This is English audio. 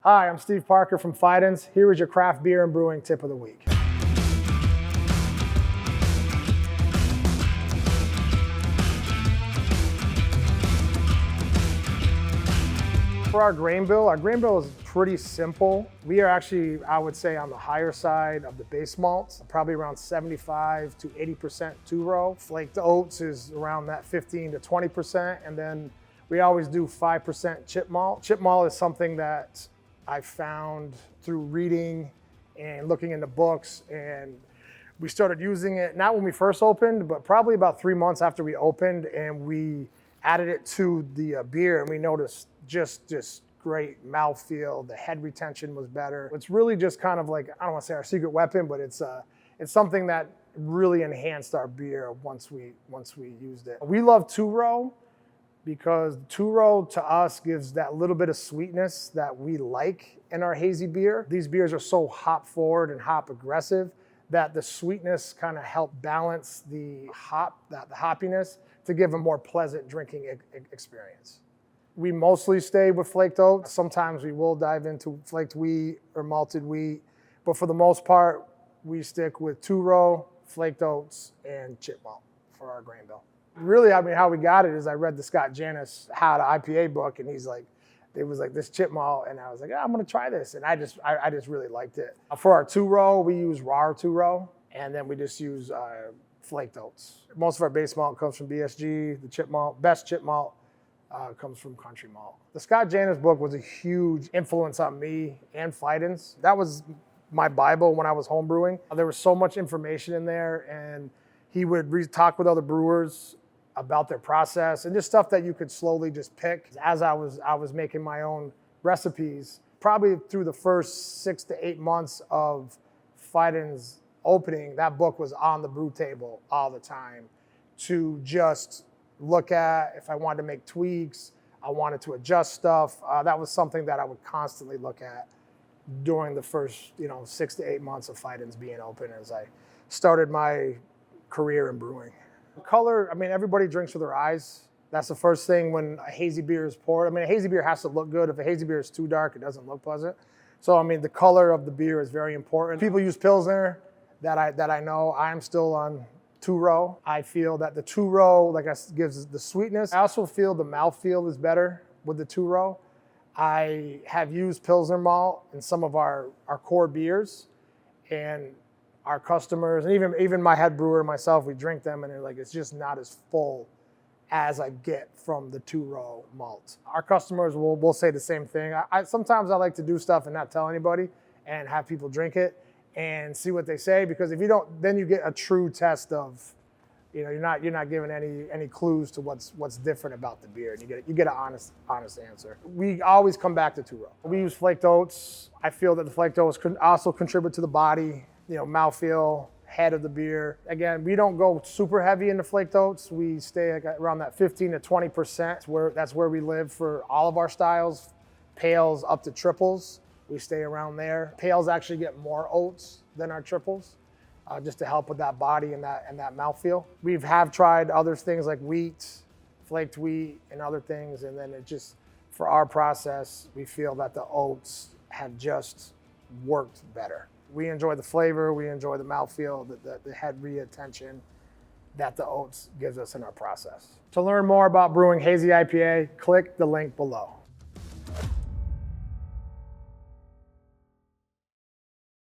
Hi, I'm Steve Parker from Fidens. Here is your craft beer and brewing tip of the week. For our grain bill is pretty simple. We are actually, I would say, on the higher side of the base malts, probably around 75 to 80% two-row. Flaked oats is around that 15 to 20%, and then we always do 5% chit malt. Chit malt is something that I found through reading and looking into books, and we started using it, not when we first opened, but probably about 3 months after we opened, and we added it to the beer, and we noticed just great mouthfeel. The head retention was better. It's really just kind of like, I don't want to say our secret weapon, but it's something that really enhanced our beer once we used it. We love two-row, because two-row to us gives that little bit of sweetness that we like in our hazy beer. These beers are so hop forward and hop aggressive that the sweetness kind of help balance the hoppiness to give a more pleasant drinking experience. We mostly stay with flaked oats. Sometimes we will dive into flaked wheat or malted wheat, but for the most part, we stick with two-row, flaked oats, and chit malt for our grain bill. Really, I mean, how we got it is I read the Scott Janis How to IPA book, and it was like this chit malt, and I was like, I'm gonna try this, and I just really liked it. For our two-row, we use raw two-row, and then we just use flaked oats. Most of our base malt comes from BSG. The chit malt, best chit malt, comes from Country Malt. The Scott Janis book was a huge influence on me and Fidens. That was my Bible when I was homebrewing. There was so much information in there, and he would talk with other brewers about their process and just stuff that you could slowly just pick. As I was making my own recipes, probably through the first 6 to 8 months of Fidens opening, that book was on the brew table all the time to just look at. If I wanted to make tweaks, I wanted to adjust stuff. That was something that I would constantly look at during the first 6 to 8 months of Fidens being open as I started my career in brewing. Color, I mean, everybody drinks with their eyes. That's the first thing when a hazy beer is poured. I mean, a hazy beer has to look good. If a hazy beer is too dark, it doesn't look pleasant. So, I mean, the color of the beer is very important. People use pilsner that I know. I'm still on two-row. I feel that the two-row, gives the sweetness. I also feel the mouthfeel is better with the two-row. I have used pilsner malt in some of our core beers, and our customers, and even my head brewer and myself, we drink them, and they're like, it's just not as full as I get from the two-row malt. Our customers will say the same thing. Sometimes I like to do stuff and not tell anybody and have people drink it and see what they say, because if you don't, then you get a true test of, you're not giving any clues to what's different about the beer, and you get an honest answer. We always come back to two-row. We use flaked oats. I feel that the flaked oats also contribute to the body, mouthfeel, head of the beer. Again, we don't go super heavy into flaked oats. We stay around that 15 to 20%. That's where we live for all of our styles. Pales up to triples, we stay around there. Pales actually get more oats than our triples, just to help with that body and that mouthfeel. We have tried other things like wheat, flaked wheat, and other things, and then it just, for our process, we feel that the oats have just worked better. We enjoy the flavor, we enjoy the mouthfeel, the head retention that the oats gives us in our process. To learn more about brewing Hazy IPA, click the link below.